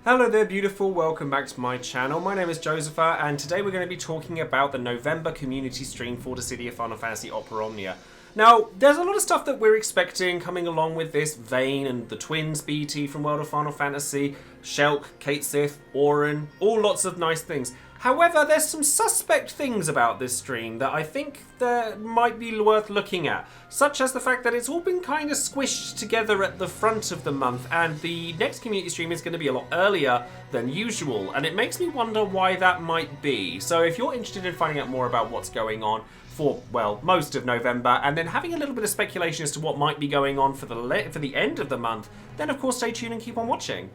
Hello there beautiful, welcome back to my channel. My name is Joesephyr and today we're going to be talking about the November community stream for Dissidia Final Fantasy Opera Omnia. Now, there's a lot of stuff that we're expecting coming along with this. Vayne and the twins BT from World of Final Fantasy, Shulk, Cait Sith, Oren, all lots of nice things. However, there's some suspect things about this stream that I think that might be worth looking at, such as the fact that it's all been kind of squished together at the front of the month, and the next community stream is going to be a lot earlier than usual, and it makes me wonder why that might be. So if you're interested in finding out more about what's going on for, well, most of November, and then having a little bit of speculation as to what might be going on for the end of the month, then of course stay tuned and keep on watching.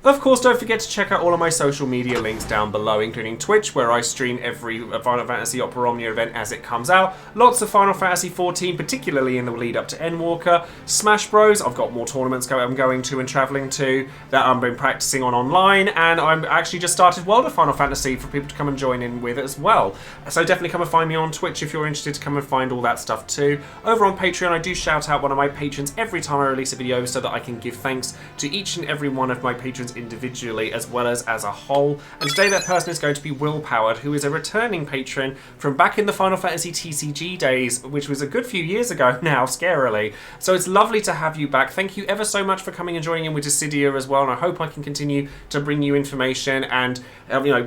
Of course, don't forget to check out all of my social media links down below, including Twitch, where I stream every Final Fantasy Opera Omnia event as it comes out. Lots of Final Fantasy XIV, particularly in the lead up to Endwalker. Smash Bros, I've got more tournaments I'm going to and travelling to that I've been practicing on online, and I'm actually just started World of Final Fantasy for people to come and join in with as well. So definitely come and find me on Twitch if you're interested to come and find all that stuff too. Over on Patreon, I do shout out one of my patrons every time I release a video so that I can give thanks to each and every one of my patrons individually as well as a whole. And today that person is going to be Willpowered, who is a returning patron from back in the Final Fantasy TCG days, which was a good few years ago now, scarily. So it's lovely to have you back. Thank you ever so much for coming and joining in with Dissidia as well, and I hope I can continue to bring you information and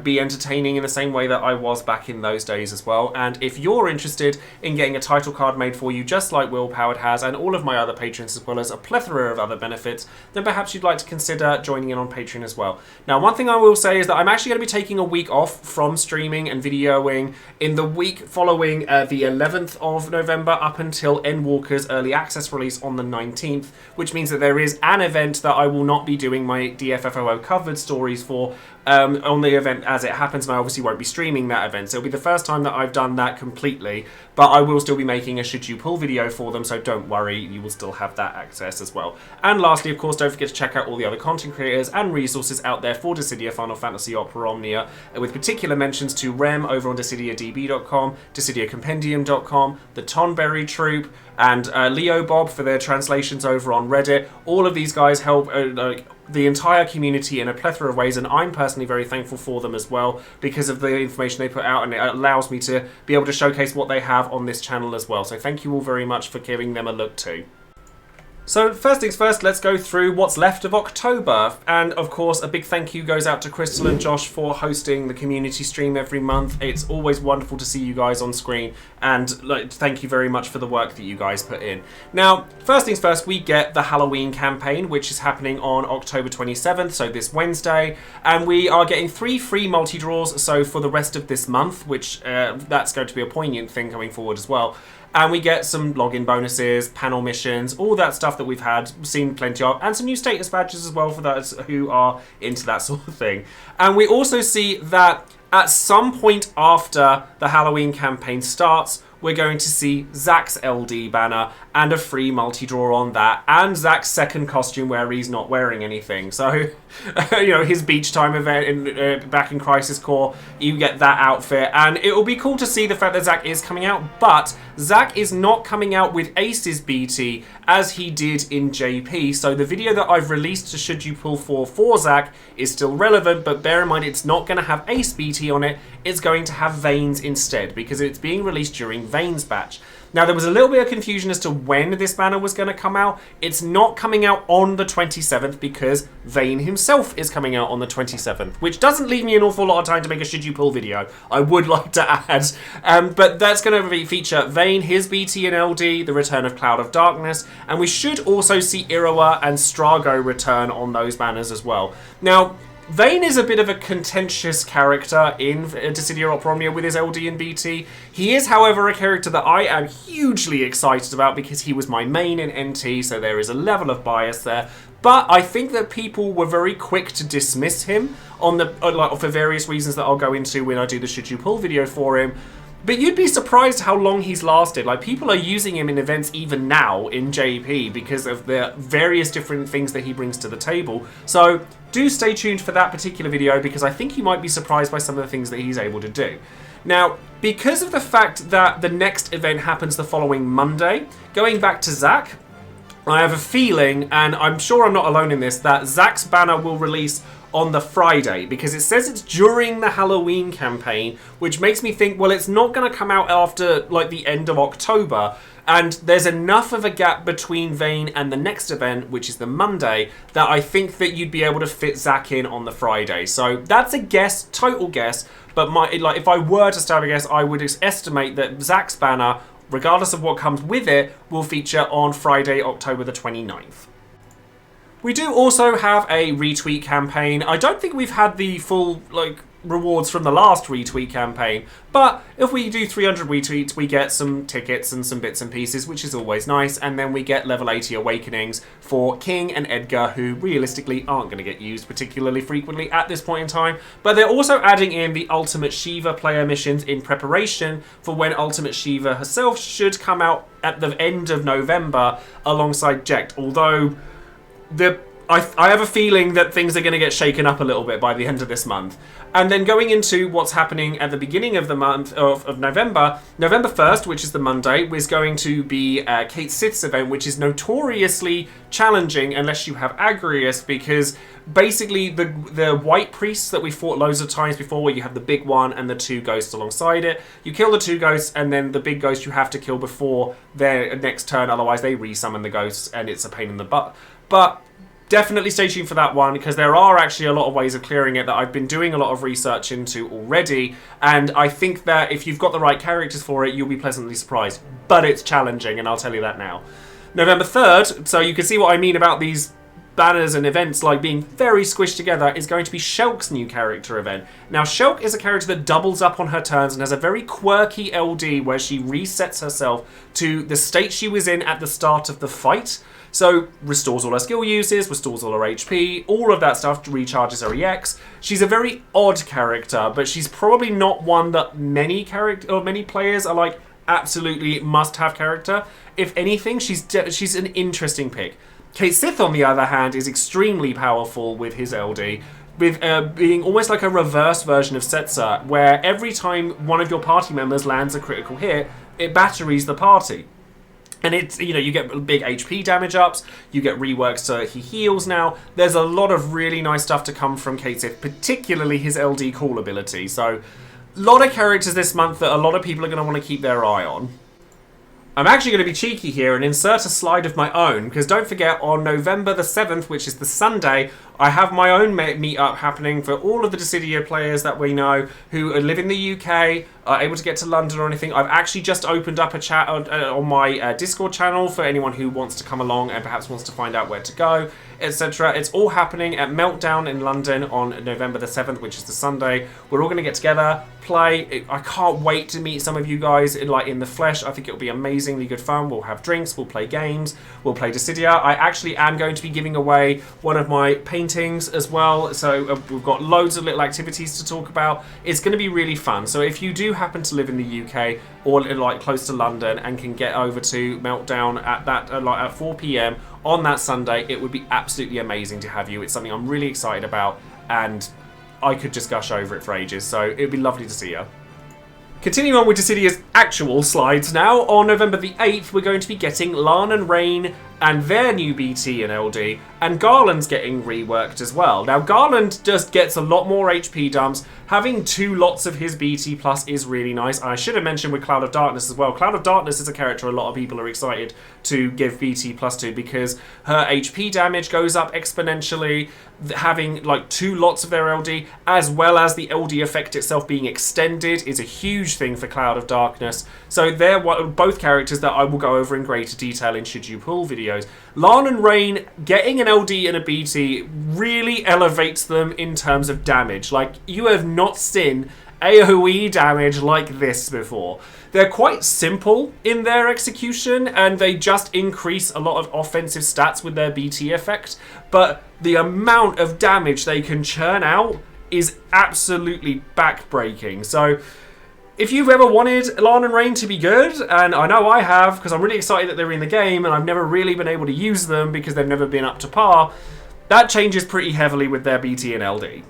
be entertaining in the same way that I was back in those days as well. And if you're interested in getting a title card made for you just like Willpowered has, and all of my other patrons as well as a plethora of other benefits, then perhaps you'd like to consider joining in on Patreon as well. Now, one thing I will say is that I'm actually going to be taking a week off from streaming and videoing in the week following the 11th of November up until Endwalker's early access release on the 19th, which means that there is an event that I will not be doing my DFFOO covered stories for on the event as it happens, and I obviously won't be streaming that event. So it'll be the first time that I've done that completely, but I will still be making a should you pull video for them, so don't worry, you will still have that access as well. And lastly, of course, don't forget to check out all the other content creators and resources out there for Dissidia Final Fantasy Opera Omnia, with particular mentions to Reynn over on DissidiaDB.com, DissidiaCompendium.com, the Tonberry Troop, and Leo Bob for their translations over on Reddit. All of these guys help the entire community in a plethora of ways, and I'm personally very thankful for them as well because of the information they put out, and it allows me to be able to showcase what they have on this channel as well. So thank you all very much for giving them a look too. So first things first, let's go through what's left of October. And of course, a big thank you goes out to Crystal and Josh for hosting the community stream every month. It's always wonderful to see you guys on screen, and thank you very much for the work that you guys put in. Now, first things first, we get the Halloween campaign, which is happening on October 27th, so this Wednesday. And we are getting 3 free multi-draws, so for the rest of this month, which that's going to be a poignant thing coming forward as well. And we get some login bonuses, panel missions, all that stuff that we've seen plenty of, and some new status badges as well for those who are into that sort of thing. And we also see that at some point after the Halloween campaign starts, we're going to see Zack's LD banner and a free multi-draw on that, and Zack's second costume where he's not wearing anything. So, his beach time event back in Crisis Core, you get that outfit, and it will be cool to see the fact that Zack is coming out, but Zack is not coming out with Ace's BT as he did in JP. So the video that I've released to Should You Pull for Zack is still relevant, but bear in mind it's not going to have Ace BT on it, it's going to have Vayne's instead, because it's being released during Vayne's batch. Now, there was a little bit of confusion as to when this banner was going to come out. It's not coming out on the 27th because Vayne himself is coming out on the 27th, which doesn't leave me an awful lot of time to make a Should You Pull video, I would like to add. But that's going to feature Vayne, his BT and LD, the return of Cloud of Darkness, and we should also see Iroha and Strago return on those banners as well. Now, Vayne is a bit of a contentious character in Dissidia Opera Omnia with his LD and BT. He is, however, a character that I am hugely excited about because he was my main in NT, so there is a level of bias there. But I think that people were very quick to dismiss him for various reasons that I'll go into when I do the Should You Pull video for him. But you'd be surprised how long he's lasted. People are using him in events even now in JP because of the various different things that he brings to the table. So do stay tuned for that particular video because I think you might be surprised by some of the things that he's able to do. Now, because of the fact that the next event happens the following Monday, going back to Zack, I have a feeling, and I'm sure I'm not alone in this, that Zack's banner will release on the Friday, because it says it's during the Halloween campaign, which makes me think, well, it's not going to come out after like the end of October. And there's enough of a gap between Vayne and the next event, which is the Monday, that I think that you'd be able to fit Zach in on the Friday. So that's a guess, total guess. But if I were to start a guess, I would estimate that Zach's banner, regardless of what comes with it, will feature on Friday, October the 29th. We do also have a retweet campaign. I don't think we've had the full rewards from the last retweet campaign, but if we do 300 retweets, we get some tickets and some bits and pieces, which is always nice, and then we get level 80 awakenings for King and Edgar, who realistically aren't going to get used particularly frequently at this point in time, but they're also adding in the Ultimate Shiva player missions in preparation for when Ultimate Shiva herself should come out at the end of November alongside Jekt, although I have a feeling that things are going to get shaken up a little bit by the end of this month. And then going into what's happening at the beginning of the month of November, November 1st, which is the Monday, is going to be Cait Sith's event, which is notoriously challenging unless you have Agrius, because basically the white priests that we fought loads of times before, where you have the big one and the two ghosts alongside it, you kill the two ghosts, and then the big ghost you have to kill before their next turn, otherwise they resummon the ghosts, and it's a pain in the butt. But definitely stay tuned for that one, because there are actually a lot of ways of clearing it that I've been doing a lot of research into already, and I think that if you've got the right characters for it, you'll be pleasantly surprised. But it's challenging, and I'll tell you that now. November 3rd, so you can see what I mean about these banners and events like being very squished together, is going to be Shulk's new character event. Now, Shulk is a character that doubles up on her turns and has a very quirky LD where she resets herself to the state she was in at the start of the fight. So, restores all her skill uses, restores all her HP, all of that stuff, recharges her EX. She's a very odd character, but she's probably not one that many players are like, absolutely must-have character. If anything, she's an interesting pick. Cait Sith, on the other hand, is extremely powerful with his LD, with being almost like a reverse version of Setzer, where every time one of your party members lands a critical hit, it batteries the party. And it's, you get big HP damage ups, you get reworks so he heals now. There's a lot of really nice stuff to come from Cait Sith, particularly his LD call ability. So, a lot of characters this month that a lot of people are going to want to keep their eye on. I'm actually going to be cheeky here and insert a slide of my own, because don't forget, on November the 7th, which is the Sunday, I have my own meetup happening for all of the Dissidia players that we know who live in the UK, are able to get to London or anything. I've actually just opened up a chat on my Discord channel for anyone who wants to come along and perhaps wants to find out where to go, etc. It's all happening at Meltdown in London on November the 7th, which is the Sunday. We're all going to get together, play. I can't wait to meet some of you guys in the flesh. I think it'll be amazingly good fun. We'll have drinks, we'll play games, we'll play Dissidia. I actually am going to be giving away one of my paintings as well, so we've got loads of little activities to talk about. It's going to be really fun. So if you do happen to live in the UK or close to London and can get over to Meltdown at 4 PM on that Sunday, it would be absolutely amazing to have you. It's something I'm really excited about, and I could just gush over it for ages, so it'd be lovely to see you. Continuing on with Dissidia's actual slides now, on November the 8th, we're going to be getting Lan and Rain and their new BT and LD, and Garland's getting reworked as well. Now, Garland just gets a lot more HP dumps. Having 2 lots of his BT plus is really nice. I should have mentioned with Cloud of Darkness as well. Cloud of Darkness is a character a lot of people are excited to give BT plus to, because her HP damage goes up exponentially, having 2 lots of their LD, as well as the LD effect itself being extended, is a huge thing for Cloud of Darkness. So they're both characters that I will go over in greater detail in Should You Pull videos. Lan and Rain getting an LD and a BT really elevates them in terms of damage. You have not seen AoE damage like this before. They're quite simple in their execution, and they just increase a lot of offensive stats with their BT effect, but the amount of damage they can churn out is absolutely backbreaking. So if you've ever wanted Lan and Rain to be good, and I know I have, because I'm really excited that they're in the game, and I've never really been able to use them because they've never been up to par, that changes pretty heavily with their BT and LD.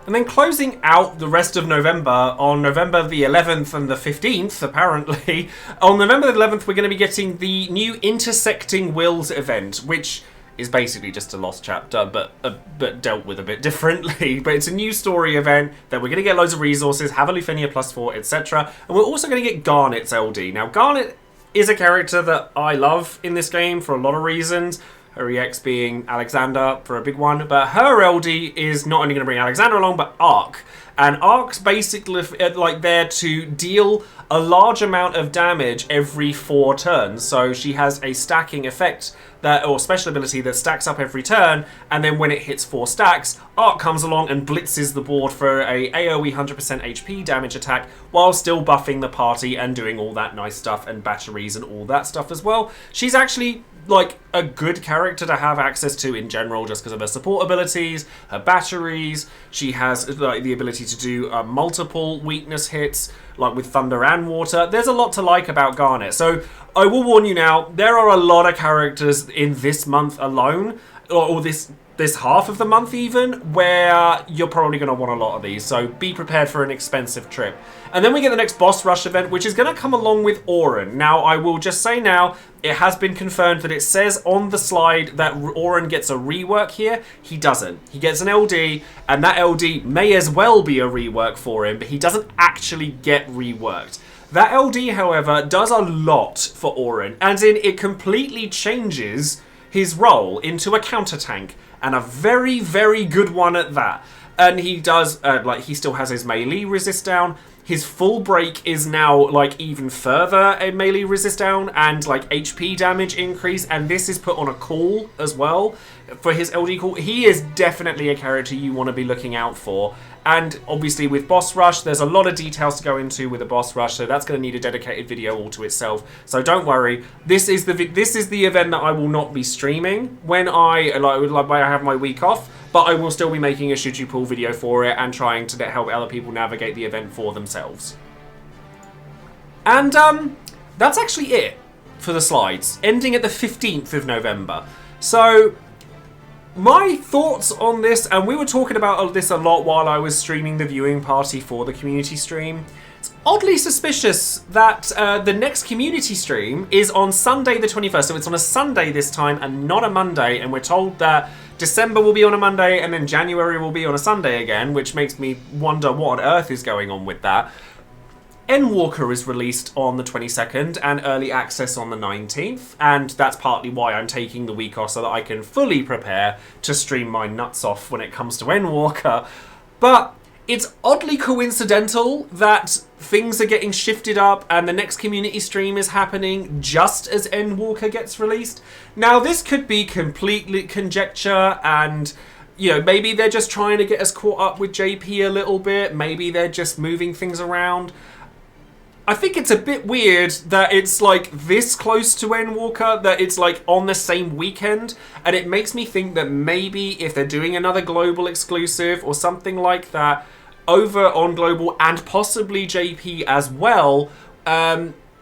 And then closing out the rest of November, on November the 11th and the 15th, apparently, on November the 11th, we're going to be getting the new Intersecting Wills event, which is basically just a lost chapter, but dealt with a bit differently. But it's a new story event that we're going to get loads of resources, have a Lufenia +4, etc. And we're also going to get Garnet's LD. Now, Garnet is a character that I love in this game for a lot of reasons. Her EX being Alexander for a big one, but her LD is not only going to bring Alexander along, but Arc. And Arc's basically like there to deal a large amount of damage every 4 turns. So she has a stacking effect that, or special ability that stacks up every turn, and then when it hits 4 stacks, Arc comes along and blitzes the board for a AoE 100% HP damage attack while still buffing the party and doing all that nice stuff and batteries and all that stuff as well. She's actually like a good character to have access to in general, just because of her support abilities, her batteries. She has like the ability to do multiple weakness hits, like with thunder and water. There's a lot to like about Garnet. So I will warn you now, there are a lot of characters in this month alone, or this half of the month even, where you're probably going to want a lot of these. So be prepared for an expensive trip. And then we get the next boss rush event, which is going to come along with Oren. Now, I will just say now, it has been confirmed that it says on the slide that Oren gets a rework here. He doesn't. He gets an LD, and that LD may as well be a rework for him, but he doesn't actually get reworked. That LD, however, does a lot for Oren, as in it completely changes his role into a counter tank, and a very, very good one at that. And he does, like, he still has his melee resist down. His full break is now, like, even further a melee resist down and, like, HP damage increase. And this is put on a call as well for his LD call. He is definitely a character you want to be looking out for. And obviously with Boss Rush, there's a lot of details to go into with a Boss Rush, so that's going to need a dedicated video all to itself. So don't worry, this is the event that I will not be streaming when I have my week off, but I will still be making a should you pull video for it and trying to help other people navigate the event for themselves. And that's actually it for the slides, ending at the 15th of November. So my thoughts on this, and we were talking about this a lot while I was streaming the viewing party for the community stream. It's oddly suspicious that the next community stream is on Sunday the 21st, so it's on a Sunday this time and not a Monday, and we're told that December will be on a Monday and then January will be on a Sunday again, which makes me wonder what on earth is going on with that. Endwalker is released on the 22nd and early access on the 19th, and that's partly why I'm taking the week off so that I can fully prepare to stream my nuts off when it comes to Endwalker. But it's oddly coincidental that things are getting shifted up and the next community stream is happening just as Endwalker gets released. Now, this could be completely conjecture, and you know, maybe they're just trying to get us caught up with JP a little bit. Maybe they're just moving things around. I think it's a bit weird that it's like this close to Endwalker, that it's like on the same weekend, and it makes me think that maybe if they're doing another global exclusive or something like that over on global and possibly JP as well,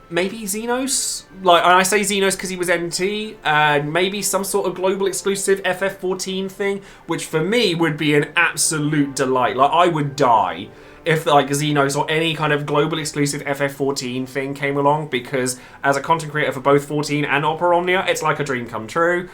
maybe Xenos? Like, and I say Xenos because he was NT, and maybe some sort of global exclusive FF14 thing, which for me would be an absolute delight. Like, I would die if like Xenos or any kind of global exclusive FF14 thing came along, because as a content creator for both 14 and Opera Omnia, it's like a dream come true.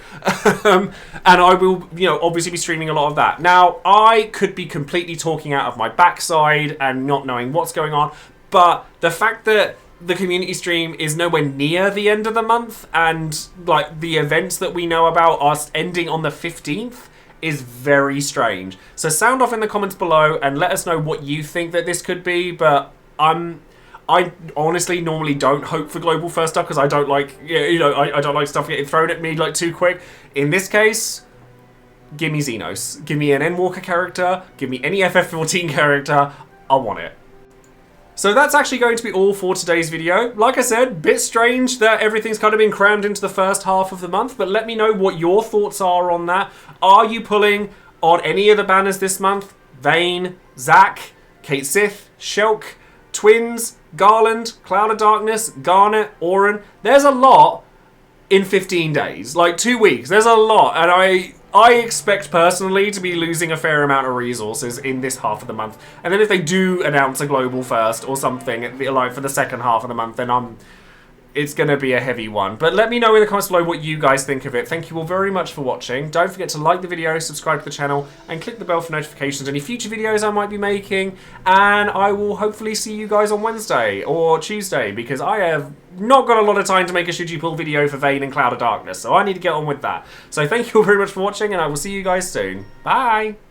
And I will, you know, obviously be streaming a lot of that. Now, I could be completely talking out of my backside and not knowing what's going on, but the fact that the community stream is nowhere near the end of the month and like the events that we know about are ending on the 15th is very strange. So sound off in the comments below and let us know what you think that this could be. But I honestly normally don't hope for global first up because I don't like, you know, I don't like stuff getting thrown at me like too quick. In this case, give me Xenos. Give me an Endwalker character. Give me any FF14 character. I want it. So that's actually going to be all for today's video. Like I said, bit strange that everything's kind of been crammed into the first half of the month, but let me know what your thoughts are on that. Are you pulling on any of the banners this month? Vayne, Zac, Cait Sith, Shulk, Twins, Garland, Cloud of Darkness, Garnet, Oren. There's a lot in 15 days, like 2 weeks. There's a lot, and I expect personally to be losing a fair amount of resources in this half of the month. And then if they do announce a global first or something, like for the second half of the month, then it's going to be a heavy one. But let me know in the comments below what you guys think of it. Thank you all very much for watching. Don't forget to like the video, subscribe to the channel, and click the bell for notifications any future videos I might be making. And I will hopefully see you guys on Wednesday or Tuesday, because I have not got a lot of time to make a Should You Pull video for Vayne and Cloud of Darkness, so I need to get on with that. So thank you all very much for watching, and I will see you guys soon. Bye!